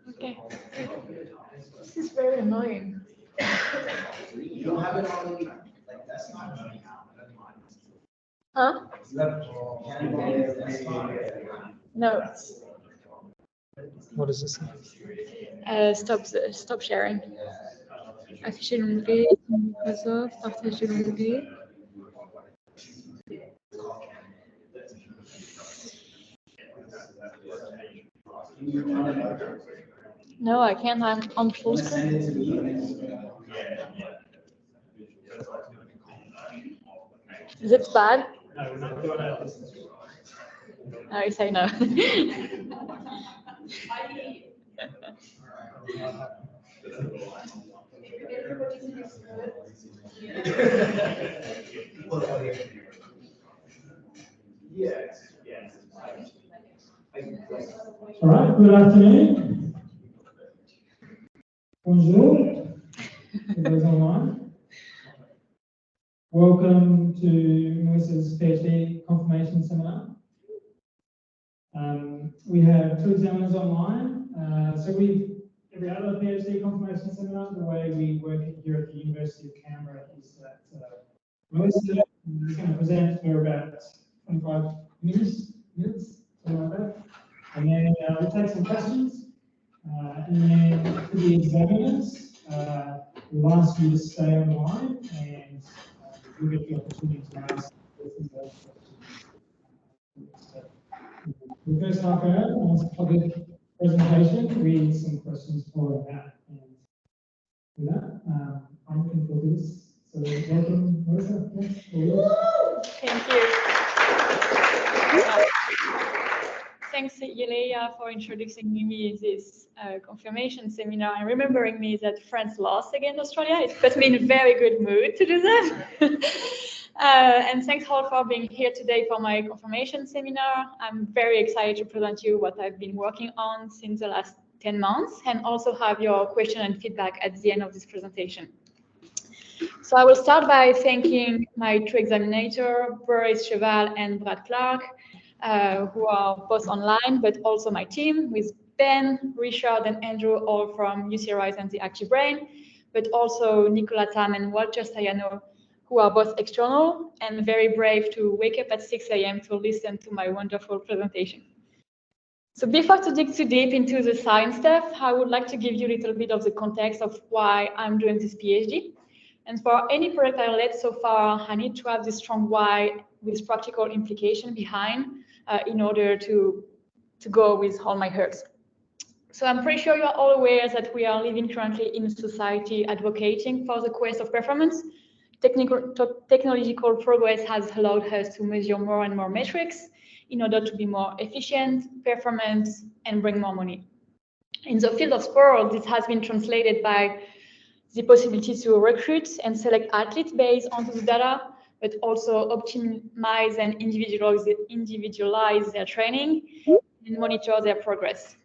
Okay. This is very annoying. You don't have it already. Like that's not. Huh? No. What is this? Stop sharing. Afficher l'onglet, Microsoft, partager l'onglet. No, I can't. I'm on full screen. Is it bad? No, we're not doing it. I say no. All right, good afternoon. Bonjour, for those online. Welcome to Melissa's PhD confirmation seminar. We have 2 examiners online. Every other PhD confirmation seminar, the way we work here at the University of Canberra is that Melissa is going to present for about 25 minutes, something like that. And then we'll take some questions. And then for the examiners, we'll ask you to stay online and you'll get the opportunity to ask those questions. The first half hour is a public presentation with some questions following that. And with that, I'm looking forward to this. So welcome, Melissa. Thank you. Thanks, Yelea, for introducing me to this confirmation seminar and remembering me that France lost against Australia. It put me in a very good mood to do that. And thanks all for being here today for my confirmation seminar. I'm very excited to present you what I've been working on since the last 10 months and also have your question and feedback at the end of this presentation. So I will start by thanking my 2 examinators, Boris Cheval and Brad Clark, who are both online, but also my team with Ben, Richard, and Andrew, all from UC Rise and the Active Brain, but also Nicola Tam and Walter Sayano, who are both external and very brave to wake up at 6 a.m. to listen to my wonderful presentation. So before to dig too deep into the science stuff, I would like to give you a little bit of the context of why I'm doing this PhD. And for any project I led so far, I need to have this strong why with practical implication behind in order to go with all my heart. So I'm pretty sure you are all aware that we are living currently in a society advocating for the quest of performance. Technological progress has allowed us to measure more and more metrics in order to be more efficient, performant, and bring more money. In the field of sport, this has been translated by the possibility to recruit and select athletes based on the data, but also optimize and individualize their training and monitor their progress.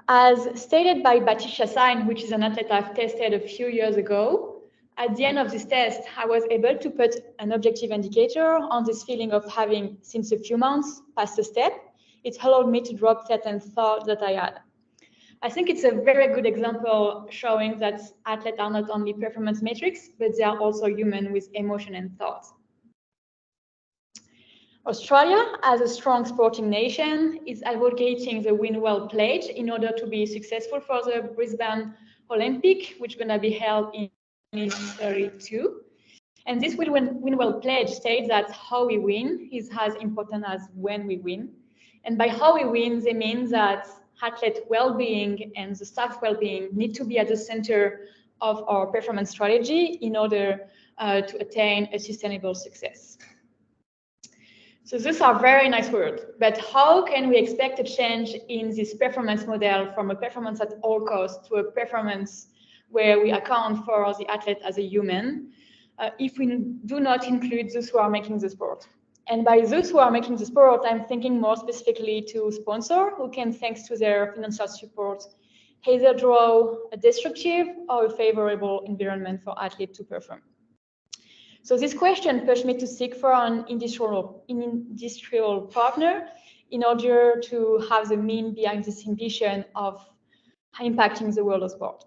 As stated by Batisha Sain, which is an athlete I've tested a few years ago, at the end of this test, I was able to put an objective indicator on this feeling of having, since a few months, passed a step. It allowed me to drop certain thoughts that I had. I think it's a very good example showing that athletes are not only performance metrics, but they are also human with emotion and thoughts. Australia, as a strong sporting nation, is advocating the Win Well Pledge in order to be successful for the Brisbane Olympic, which is going to be held in 2032. And this Win Well Pledge states that how we win is as important as when we win. And by how we win, they mean that athlete well-being and the staff well-being need to be at the center of our performance strategy in order to attain a sustainable success. So these are very nice words, but how can we expect a change in this performance model from a performance at all costs to a performance where we account for the athlete as a human if we do not include those who are making the sport? And by those who are making the sport, I'm thinking more specifically to sponsors who can, thanks to their financial support, either draw a destructive or a favorable environment for athletes to perform. So this question pushed me to seek for an industrial partner in order to have the mean behind this ambition of impacting the world of sport.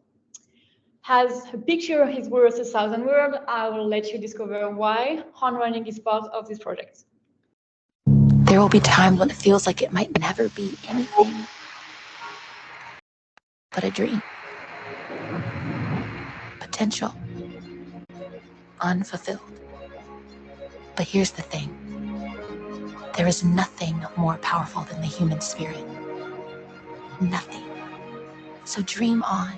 As a picture is worth 1,000 words, I will let you discover why on running is part of this project. There will be times when it feels like it might never be anything but a dream. Potential. Unfulfilled. But here's the thing. There is nothing more powerful than the human spirit. Nothing. So dream on.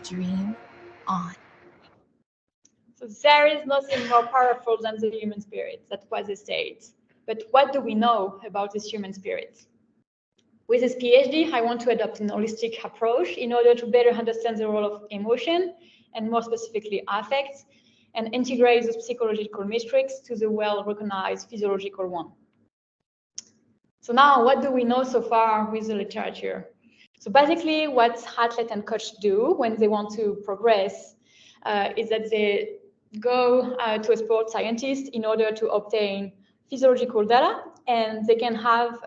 Dream on. So there is nothing more powerful than the human spirit. That was the state. But what do we know about this human spirit? With this PhD, I want to adopt an holistic approach in order to better understand the role of emotion, and more specifically affect, and integrate the psychological metrics to the well-recognized physiological one. So now, what do we know so far with the literature? So basically, what athletes and coaches do when they want to progress is that they go to a sports scientist in order to obtain physiological data, and they can have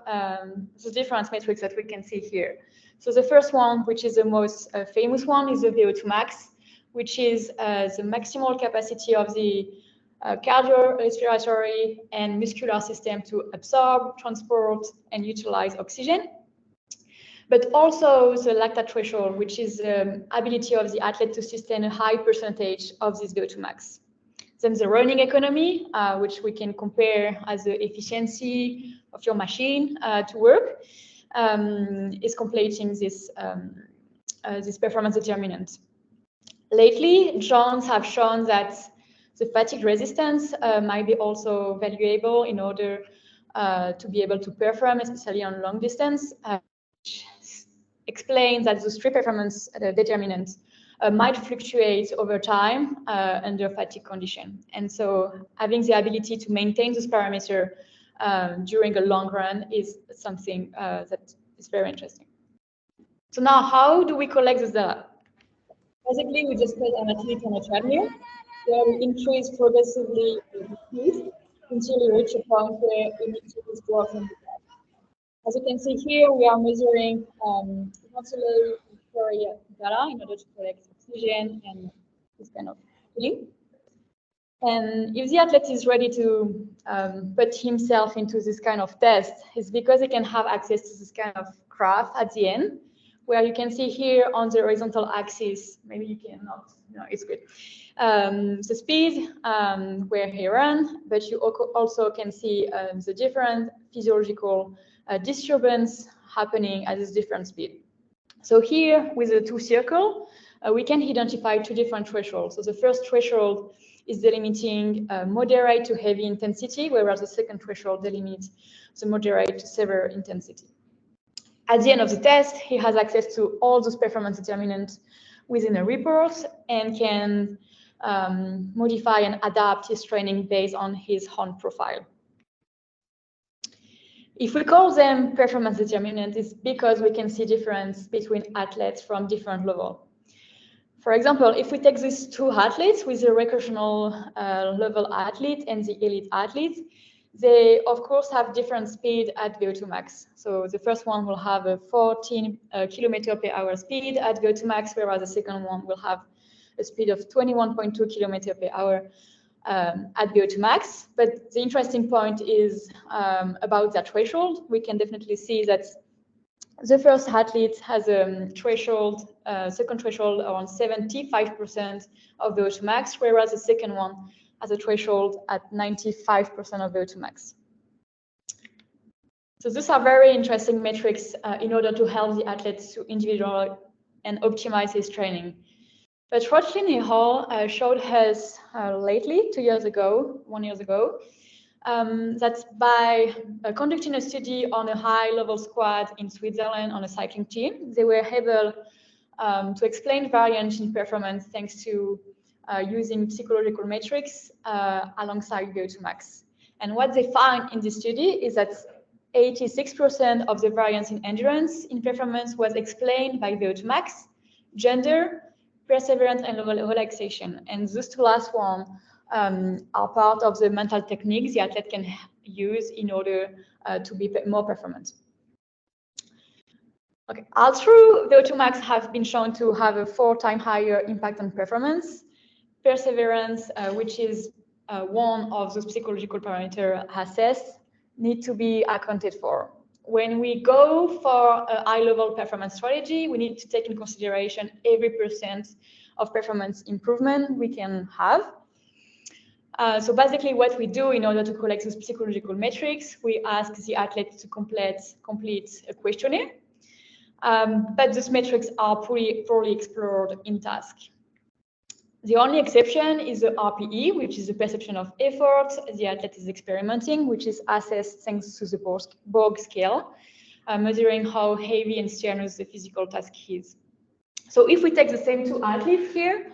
the different metrics that we can see here. So the first one, which is the most famous one, is the VO2 max, which is the maximal capacity of the cardiorespiratory and muscular system to absorb, transport, and utilize oxygen. But also the lactate threshold, which is the ability of the athlete to sustain a high percentage of this VO2 max. Then the running economy, which we can compare as the efficiency of your machine to work, is completing this, this performance determinant. Lately, journals have shown that the fatigue resistance might be also valuable in order to be able to perform, especially on long distance, which explains that those three performance determinants might fluctuate over time under fatigue condition. And so having the ability to maintain this parameter during a long run is something that is very interesting. So now, how do we collect this data? Basically, we just put an athlete on a treadmill where we increase progressively the speed until we reach a point where we need to withdraw from the track. As you can see here, we are measuring ventilatory data in order to collect oxygen and this kind of thing. And if the athlete is ready to put himself into this kind of test, it's because he can have access to this kind of graph at the end, where you can see here on the horizontal axis, maybe you cannot, no, it's good. The speed where he ran, but you also can see the different physiological disturbance happening at this different speed. So here with the two circles, we can identify two different thresholds. So the first threshold is delimiting moderate to heavy intensity, whereas the second threshold delimits the moderate to severe intensity. At the end of the test, he has access to all those performance determinants within a report and can modify and adapt his training based on his own profile. If we call them performance determinants, it's because we can see difference between athletes from different levels. For example, if we take these two athletes with the recreational level athlete and the elite athlete, they of course have different speed at VO2 max. So the first one will have a 14 km/h speed at VO2 max, whereas the second one will have a speed of 21.2 km/h at VO2 max. But the interesting point is about that threshold. We can definitely see that the first athlete has a threshold, second threshold around 75% of VO2 max, whereas the second one has a threshold at 95% of VO2 max. So these are very interesting metrics in order to help the athletes to individualize and optimize his training. But Rochlin et al. Showed us lately, 1 year ago, that by conducting a study on a high-level squad in Switzerland on a cycling team, they were able to explain variance in performance thanks to using psychological metrics alongside VO2 max. And what they found in this study is that 86% of the variance in endurance in performance was explained by VO2 max, gender, perseverance, and relaxation. And those two last ones are part of the mental techniques the athlete can use in order to be more performant. Okay, although the VO2 max have been shown to have a 4 times higher impact on performance, perseverance, which is one of the psychological parameters assessed, need to be accounted for. When we go for a high-level performance strategy, we need to take in consideration every % of performance improvement we can have. So basically what we do in order to collect those psychological metrics, we ask the athlete to complete a questionnaire, but those metrics are poorly explored in task. The only exception is the RPE, which is the perception of effort the athlete is experimenting, which is assessed thanks to the Borg scale, measuring how heavy and strenuous the physical task is. So if we take the same 2 athletes here,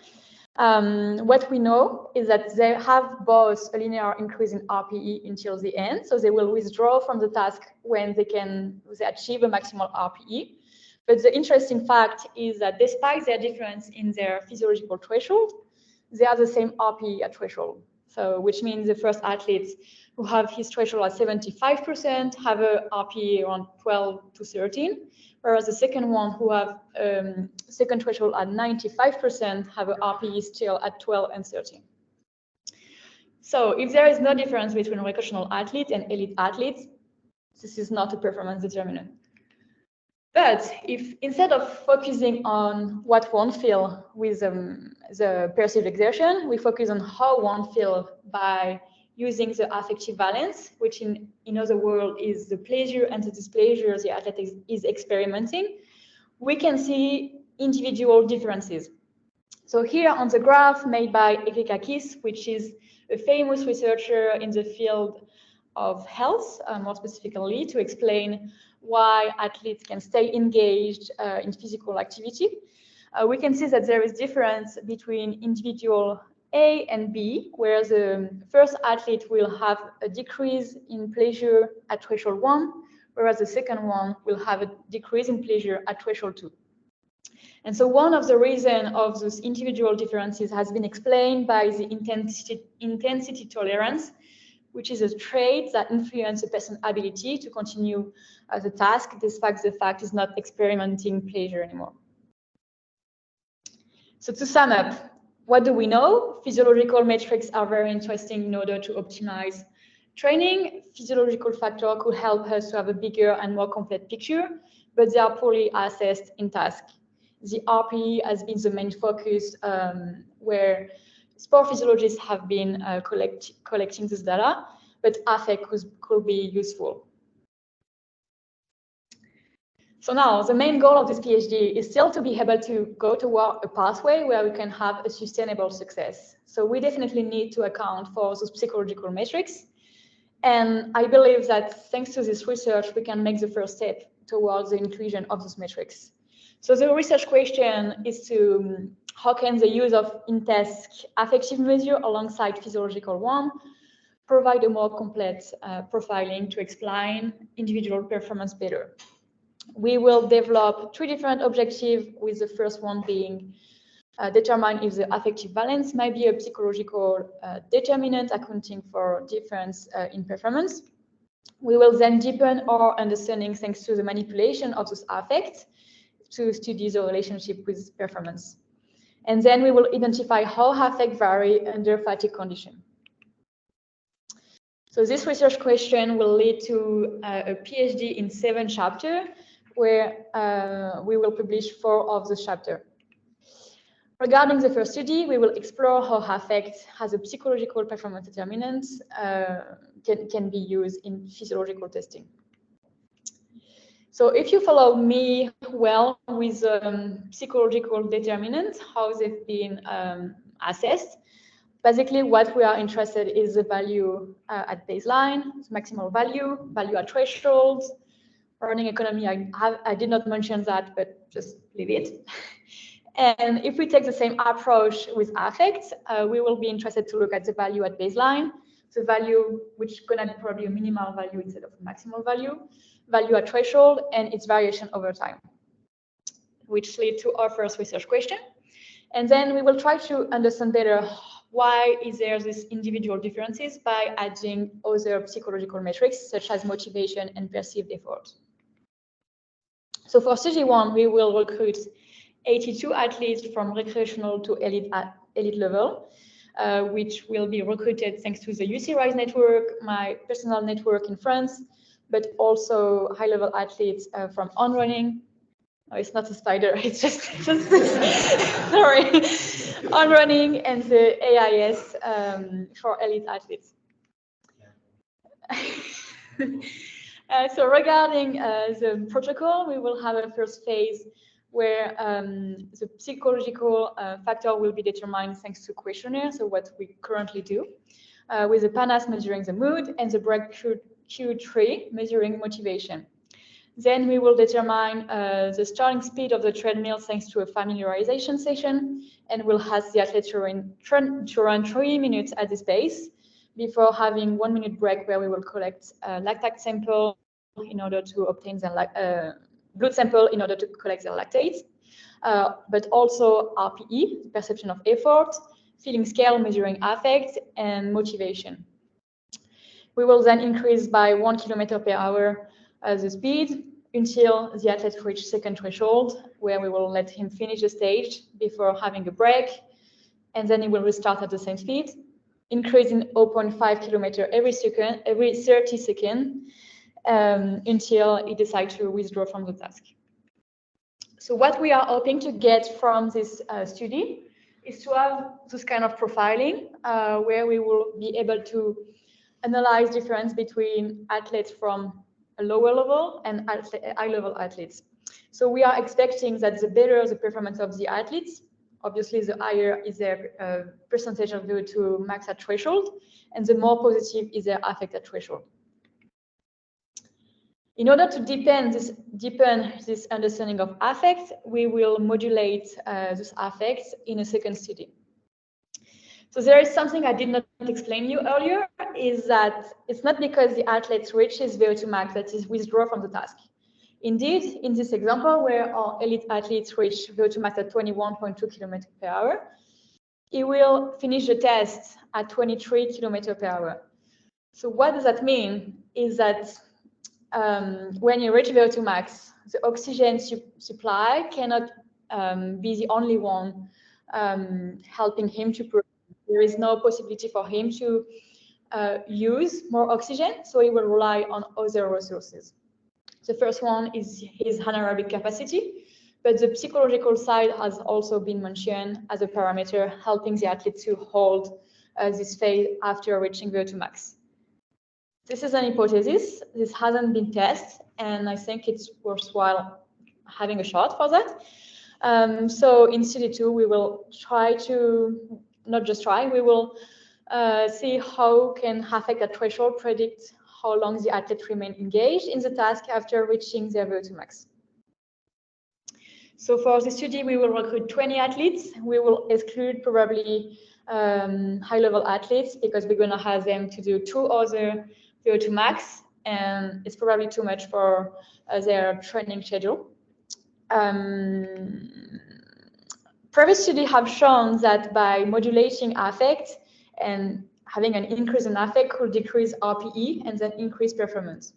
what we know is that they have both a linear increase in RPE until the end, so they will withdraw from the task when they achieve a maximal RPE. But the interesting fact is that despite their difference in their physiological threshold, they are the same RPE at threshold. So which means the first athletes who have his threshold at 75% have a RPE around 12 to 13, whereas the second one who have second threshold at 95% have a RPE still at 12 and 13. So if there is no difference between recreational athletes and elite athletes, this is not a performance determinant. But if instead of focusing on what one feel with the perceived exertion, we focus on how one feel by using the affective balance, which in other words is the pleasure and the displeasure the athlete is experimenting, we can see individual differences. So here on the graph made by Ekekakis, which is a famous researcher in the field of health, more specifically to explain why athletes can stay engaged in physical activity. We can see that there is difference between individual A and B, where the first athlete will have a decrease in pleasure at threshold 1, whereas the second one will have a decrease in pleasure at threshold 2. And so one of the reasons of those individual differences has been explained by the intensity tolerance, which is a trait that influences a person's ability to continue the task, despite the fact is not experimenting pleasure anymore. So to sum up, what do we know? Physiological metrics are very interesting in order to optimize training. Physiological factors could help us to have a bigger and more complete picture, but they are poorly assessed in task. The RPE has been the main focus where sport physiologists have been collecting this data, but affect could be useful. So now the main goal of this PhD is still to be able to go toward a pathway where we can have a sustainable success. So we definitely need to account for those psychological metrics. And I believe that thanks to this research, we can make the first step towards the inclusion of those metrics. So the research question is to how can the use of in-task affective measure alongside physiological one provide a more complete profiling to explain individual performance better. We will develop 3 different objectives, with the first one being determine if the affective balance might be a psychological determinant accounting for difference in performance. We will then deepen our understanding thanks to the manipulation of those affects to study the relationship with performance. And then we will identify how affect vary under fatigue condition. So this research question will lead to a PhD in 7 chapters, where we will publish 4 of the chapters. Regarding the first study, we will explore how affect as a psychological performance determinant can be used in physiological testing. So if you follow me well with psychological determinants, how they've been assessed, basically what we are interested in is the value at baseline, maximal value, value at thresholds, earning economy. I did not mention that, but just leave it. And if we take the same approach with affect, we will be interested to look at the value at baseline, the value which gonna be probably a minimal value instead of a maximal value, value at threshold, and its variation over time, which lead to our first research question. And then we will try to understand better why is there this individual differences by adding other psychological metrics such as motivation and perceived effort. So for study 1, we will recruit 82 athletes from recreational to elite level, which will be recruited thanks to the UC Rise network, my personal network in France, but also high-level athletes from on running. Oh, it's not a spider, it's just sorry, on running and the AIS for elite athletes. So regarding the protocol, we will have a first phase where the psychological factor will be determined thanks to questionnaire, so what we currently do, with the PANAS measuring the mood and the breakthrough Q3 measuring motivation. Then we will determine the starting speed of the treadmill thanks to a familiarization session, and we'll ask the athlete to run 3 minutes at this pace before having 1 minute break where we will collect a lactate sample in order to obtain the blood sample in order to collect the lactate, but also RPE, perception of effort, feeling scale measuring affect, and motivation. We will then increase by 1 kilometer per hour the speed until the athlete reaches second threshold, where we will let him finish the stage before having a break, and then he will restart at the same speed, increasing 0.5 kilometer every 30 seconds until he decides to withdraw from the task. So what we are hoping to get from this study is to have this kind of profiling where we will be able to analyze difference between athletes from a lower level and high-level athletes. So we are expecting that the better the performance of the athletes, obviously the higher is their percentage of VO2 max at threshold, and the more positive is their affect at threshold. In order to deepen this understanding of affect, we will modulate this affect in a second study. So there is something I did not explain you earlier, is that it's not because the athlete reaches VO2 max that is withdraw from the task. Indeed, in this example where our elite athletes reach VO2 max at 21.2 km per hour, he will finish the test at 23 km per hour. So what does that mean? Is that when you reach VO2 max, the oxygen supply cannot be the only one helping him to progress. There is no possibility for him to use more oxygen, so he will rely on other resources. The first one is his anaerobic capacity, but the psychological side has also been mentioned as a parameter helping the athlete to hold this phase after reaching VO2 max. This is an hypothesis. This hasn't been tested, and I think it's worthwhile having a shot for that. So in study 2, we will try to, not just try, we will see how can affect at threshold predict how long the athlete remain engaged in the task after reaching their VO2 max. So for the study, we will recruit 20 athletes. We will exclude probably high-level athletes because we're going to have them to do 2 other VO2 max, and it's probably too much for their training schedule. Previous studies have shown that by modulating affect and having an increase in affect could decrease RPE and then increase performance.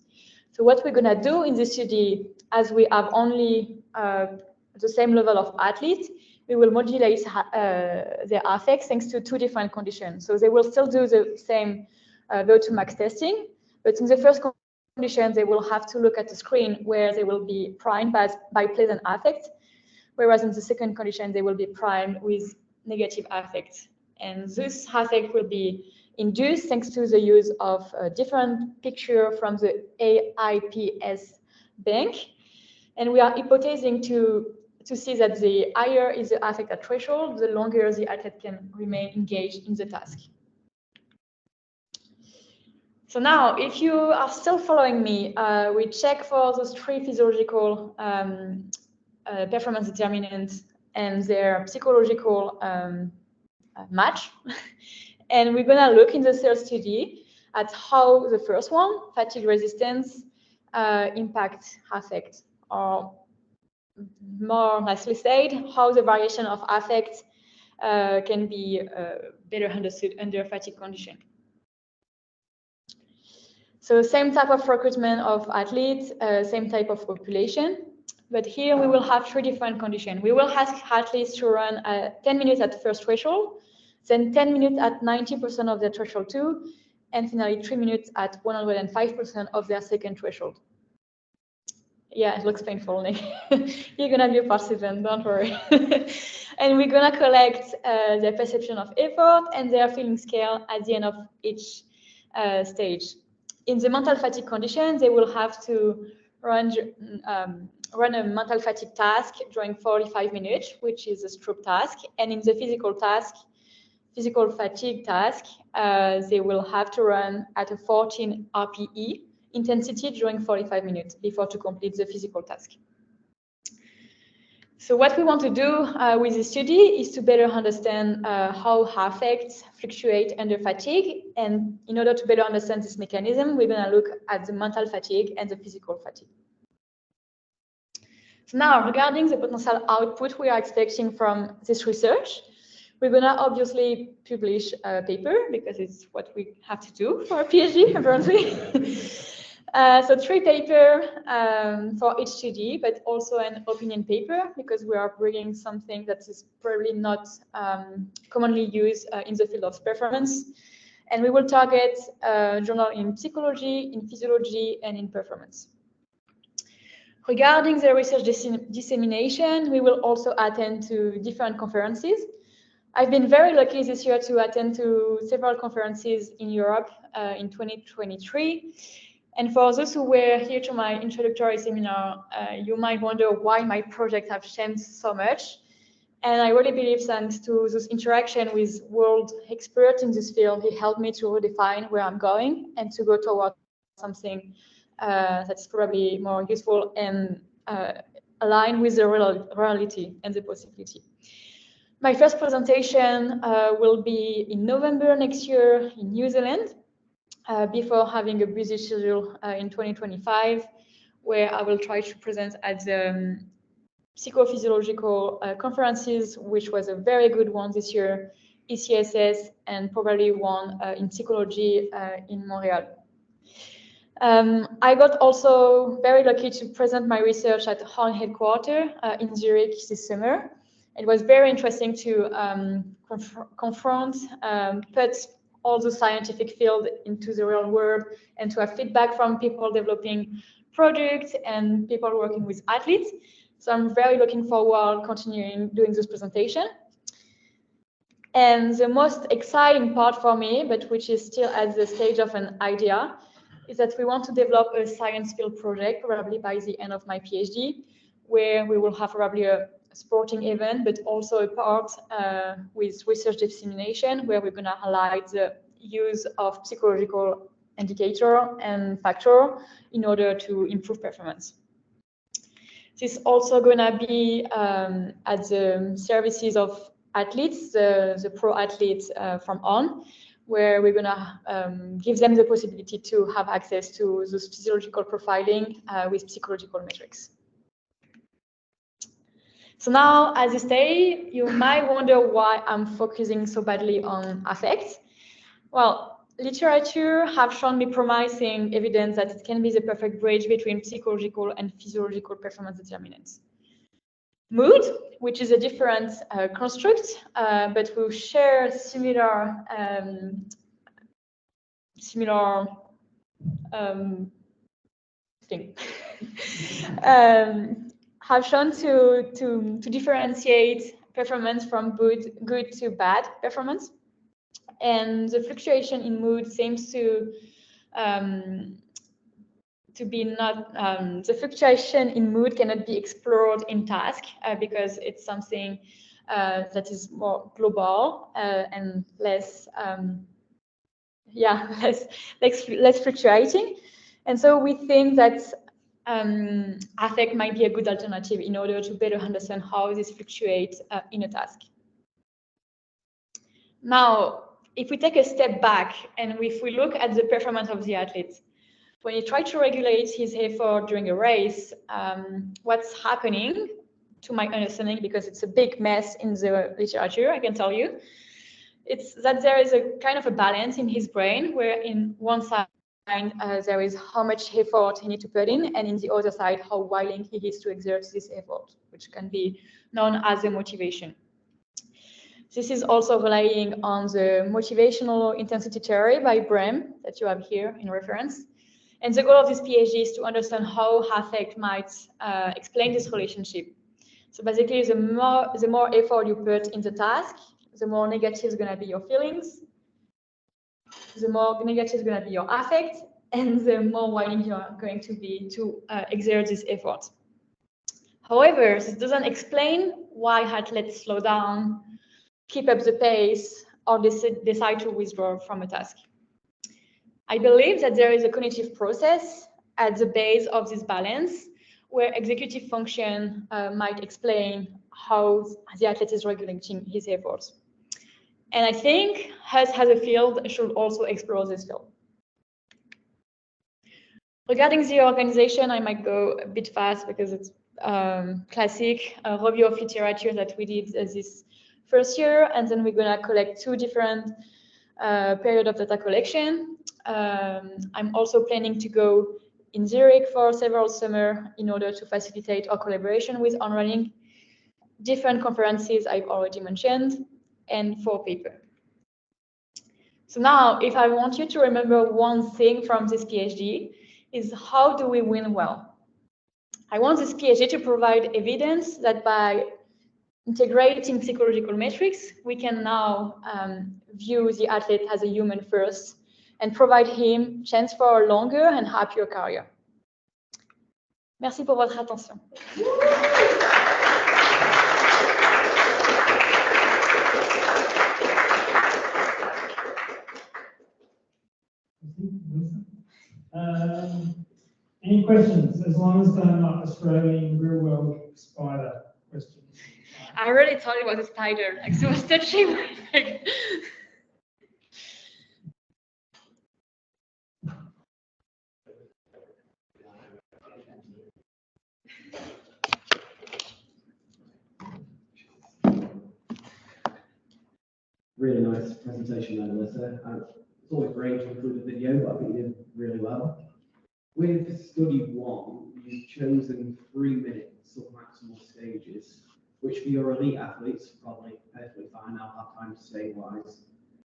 So what we're going to do in this study, as we have only the same level of athletes, we will modulate their affect thanks to 2 different conditions. So they will still do the same VO2 max testing, but in the first condition, they will have to look at the screen where they will be primed by pleasant affect, whereas in the second condition, they will be primed with negative affect. And this affect will be induced thanks to the use of a different picture from the AIPS bank. And we are hypothesizing to see that the higher is the affect at threshold, the longer the athlete can remain engaged in the task. So now, if you are still following me, we check for those 3 physiological performance determinants and their psychological match. And we're going to look in the third study at how the first one, fatigue resistance, impact affect, or more nicely said, how the variation of affect can be better understood under fatigue condition. So same type of recruitment of athletes, same type of population, but here we will have 3 different conditions. We will ask athletes to run 10 minutes at first threshold, then 10 minutes at 90% of their threshold 2, and finally 3 minutes at 105% of their second threshold. Yeah, it looks painful, Nick. You're gonna be a participant, don't worry. And we're gonna collect their perception of effort and their feeling scale at the end of each stage. In the mental fatigue condition, they will have to run a mental fatigue task during 45 minutes, which is a stroke task. And in the physical fatigue task, they will have to run at a 14 RPE intensity during 45 minutes before to complete the physical task. So what we want to do with this study is to better understand how affects fluctuate under fatigue. And in order to better understand this mechanism, we're going to look at the mental fatigue and the physical fatigue. So now, regarding the potential output we are expecting from this research, we're going to obviously publish a paper because it's what we have to do for a PhD, apparently. So 3 papers for each study, but also an opinion paper because we are bringing something that is probably not commonly used in the field of performance. And we will target journal in psychology, in physiology, and in performance. Regarding the research dissemination, we will also attend to different conferences. I've been very lucky this year to attend to several conferences in Europe in 2023. And for those who were here to my introductory seminar, you might wonder why my project have changed so much. And I really believe thanks to this interaction with world experts in this field, it helped me to redefine where I'm going and to go toward something that's probably more useful and aligned with the reality and the possibility. My first presentation will be in November next year in New Zealand. Before having a busy schedule in 2025, where I will try to present at the psychophysiological conferences, which was a very good one this year, ECSS, and probably one in psychology in Montreal. I got also very lucky to present my research at Horn headquarters in Zurich this summer. It was very interesting to confront, put all the scientific field into the real world and to have feedback from people developing projects and people working with athletes. So I'm very looking forward continuing doing this presentation. And the most exciting part for me, but which is still at the stage of an idea, is that we want to develop a science field project probably by the end of my PhD, where we will have probably a sporting event, but also a part with research dissemination, where we're going to highlight the use of psychological indicator and factor in order to improve performance. This is also going to be at the services of athletes, the pro athletes from On, where we're going to give them the possibility to have access to this physiological profiling with psychological metrics. So now, at this stage, you might wonder why I'm focusing so badly on affect. Well, literature have shown me promising evidence that it can be the perfect bridge between psychological and physiological performance determinants. Mood, which is a different construct, but we share similar thing. Have shown to differentiate performance from good to bad performance. And the fluctuation in mood seems to be not, the fluctuation in mood cannot be explored in task because it's something that is more global and less fluctuating. And so we think that affect might be a good alternative in order to better understand how this fluctuates in a task. Now, if we take a step back and if we look at the performance of the athlete, when he tries to regulate his effort during a race, what's happening to my understanding, because it's a big mess in the literature, I can tell you. It's that there is a kind of a balance in his brain, where in one side there is how much effort he needs to put in, and in the other side, how willing he is to exert this effort, which can be known as the motivation. This is also relying on the motivational intensity theory by Brehm that you have here in reference. And the goal of this PhD is to understand how affect might explain this relationship. So basically, the more effort you put in the task, the more negative is going to be your feelings, the more negative is going to be your affect, and the more willing you are going to be to exert this effort. However, this doesn't explain why athletes slow down, keep up the pace, or decide to withdraw from a task. I believe that there is a cognitive process at the base of this balance, where executive function might explain how the athlete is regulating his efforts. And I think us as a field should also explore this field. Regarding the organization, I might go a bit fast because it's classic review of literature that we did this first year, and then we're going to collect 2 different periods of data collection. I'm also planning to go in Zurich for several summers in order to facilitate our collaboration with On Running, different conferences I've already mentioned, and 4 papers. So now, if I want you to remember one thing from this PhD, is how do we win well? I want this PhD to provide evidence that by integrating psychological metrics, we can now view the athlete as a human first and provide him chance for a longer and happier career. Merci pour votre attention. Any questions, as long as they're not Australian real world spider questions? I already told you about the spider, like, so I was touching my leg. Really nice presentation there, Melissa. It's always great to include a video, but I think you did really well. With study 1, you've chosen 3 minutes of maximal stages, which for your elite athletes probably perfectly fine. They'll have time to stabilize.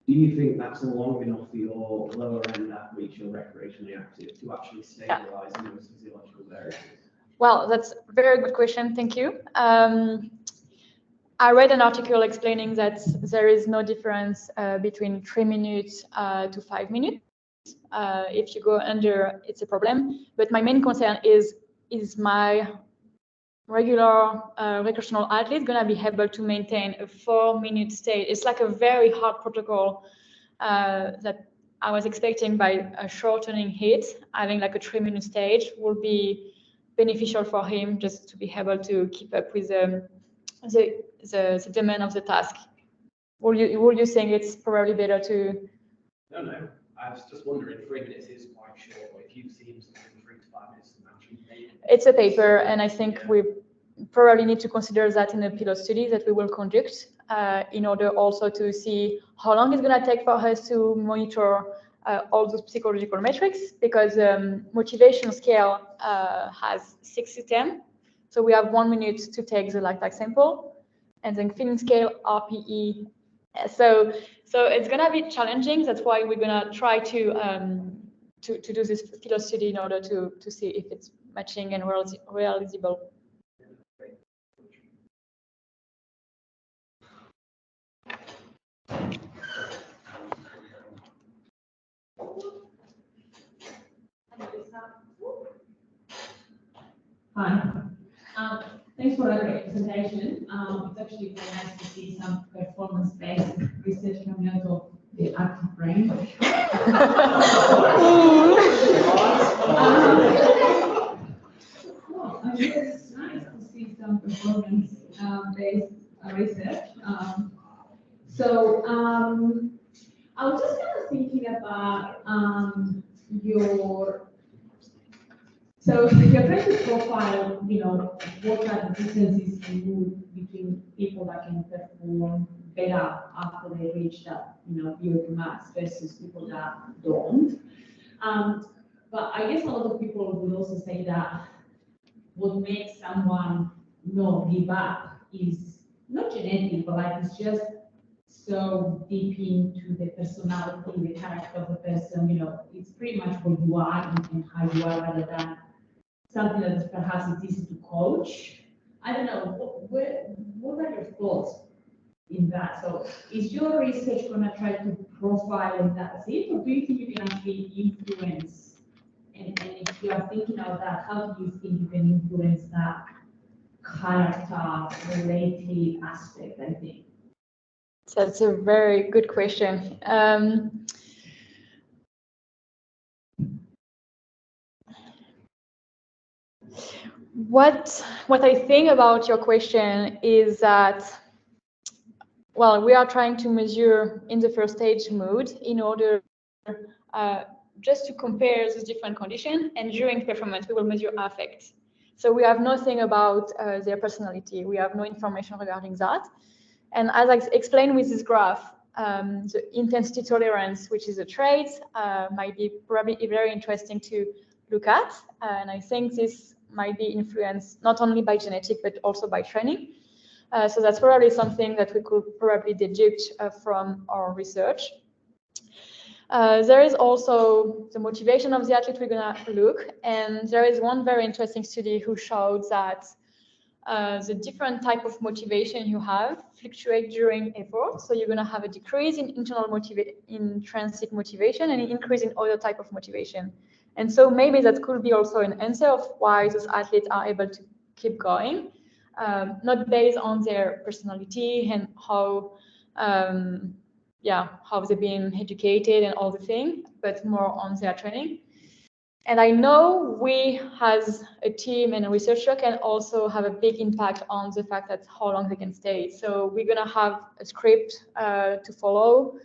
Do you think that's long enough for your lower end athletes, your recreationally active, to actually stabilize in those physiological variables? Well, that's a very good question. Thank you. I read an article explaining that there is no difference between 3 minutes to 5 minutes. If you go under, it's a problem. But my main concern is my regular recreational athlete going to be able to maintain a 4-minute stage? It's like a very hard protocol that I was expecting by a shortening hit. Having like a 3-minute stage will be beneficial for him just to be able to keep up with the demand of the task. Will you think it's probably better to? No. I was just wondering, 3 minutes is quite short, but if you've seen something 3 to 5 minutes, it's a paper, and I think we probably need to consider that in a pilot study that we will conduct in order also to see how long it's going to take for us to monitor all those psychological metrics, because motivation scale has 6 to 10. So we have 1 minute to take the lactate sample, and then feeling scale, RPE. So it's going to be challenging. That's why we're going to try to do this pilot study in order to see if it's matching and realizable. Hi. Thanks for that great presentation. It's actually very nice to see some performance-based research coming out of the active brain. It's nice to see some performance-based research. I was just kind of thinking about your So you're trying to profile, what are the differences in mood between people that can perform better after they reach that, VO2 max versus people that don't. But I guess a lot of people would also say that what makes someone not give up is not genetic, but like it's just so deep into the personality, the character of the person. It's pretty much who you are and how you are, rather than something that perhaps it's easy to coach. I don't know. What are your thoughts in that? So, is your research going to try to profile and that's it, or do you think you can actually influence? And if you are thinking of that, how do you think you can influence that character-related aspect, I think? So that's a very good question. What I think about your question is that, well, we are trying to measure in the first stage mood in order just to compare those different conditions, and during performance we will measure affect. So we have nothing about their personality. We have no information regarding that. And as I explained with this graph, the intensity tolerance, which is a trait, might be probably very interesting to look at. And I think this might be influenced not only by genetic, but also by training. So that's probably something that we could probably deduct from our research. There is also the motivation of the athlete we're gonna look, and there is one very interesting study who showed that the different type of motivation you have fluctuate during effort. So you're gonna have a decrease in intrinsic motivation and an increase in other type of motivation. And so maybe that could be also an answer of why those athletes are able to keep going, not based on their personality and how they're being educated and all the things, but more on their training. And I know we, as a team and a researcher, can also have a big impact on the fact that how long they can stay. So we're gonna have a script to follow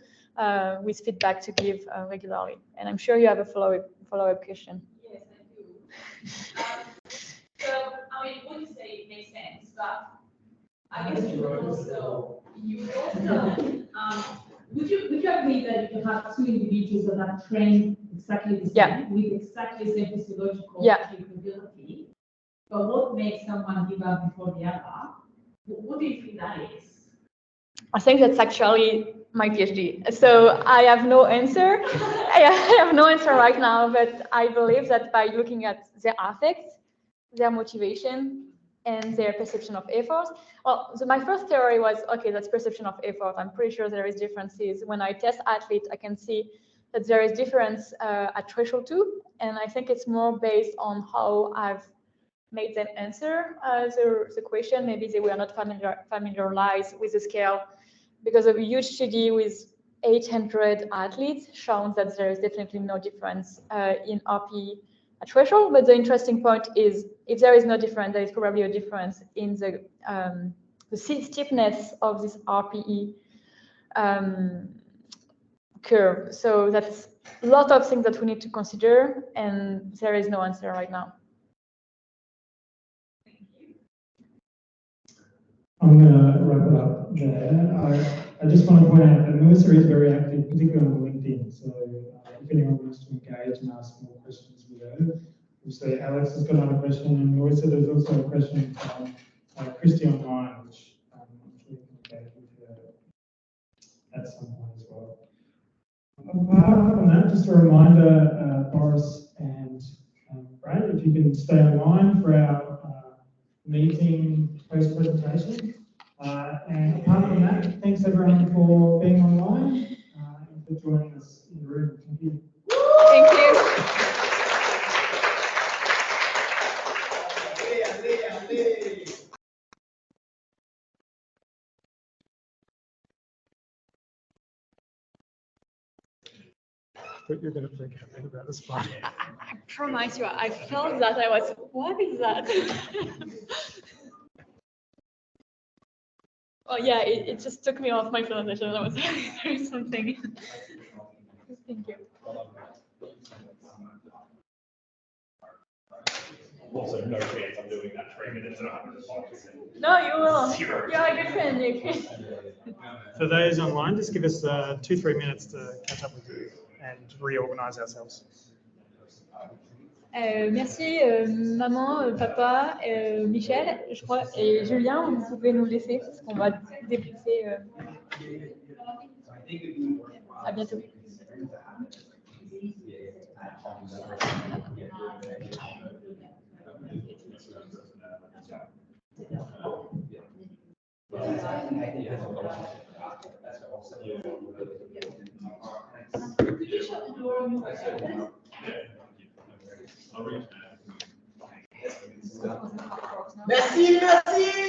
with feedback to give regularly. And I'm sure you have a follow-up question. Yes, I do. So, I mean, what you say makes sense, but I guess you would also would you agree that if you have two individuals that are trained exactly the same, with exactly the same physiological capability, but what makes someone give up before the other? What do you think that is? I think that's actually my PhD. So I have no answer. I have no answer right now, but I believe that by looking at their affect, their motivation, and their perception of effort. Well, so my first theory was, okay, that's perception of effort. I'm pretty sure there is differences. When I test athletes, I can see that there is difference at threshold 2. And I think it's more based on how I've made them answer the question. Maybe they were not familiarized with the scale, because of a huge study with 800 athletes shown that there is definitely no difference in RPE at threshold. But the interesting point is, if there is no difference, there is probably a difference in the stiffness of this RPE curve. So that's a lot of things that we need to consider, and there is no answer right now. I'm going to wrap it up there. I just want to point out that Melissa is very active, particularly on LinkedIn. So if anyone wants to engage and ask more questions with her, we'll say Alex has got another question, and Melissa, there's also a question from Christy online, which I'm sure you can engage with her at some point as well. Apart from that, just a reminder, Boris and Brad, if you can stay online for our meeting post-presentation. And apart from that, thanks everyone for being online and for joining us in the room. Thank you. Thank you. But you're going to think about this part. I promise you, I felt that I was, what is that? Oh yeah, it just took me off my presentation. I was like, there's something. Thank you. Also, no chance I'm doing that 3 minutes at 105%. No, you will. Zero. You're a good friend, Nick. For those online, just give us 2-3 minutes to catch up with you and reorganize ourselves. Merci maman, papa, Michel, je crois, et Julien, vous pouvez nous laisser parce qu'on va débriefer. À bientôt. Merci, merci.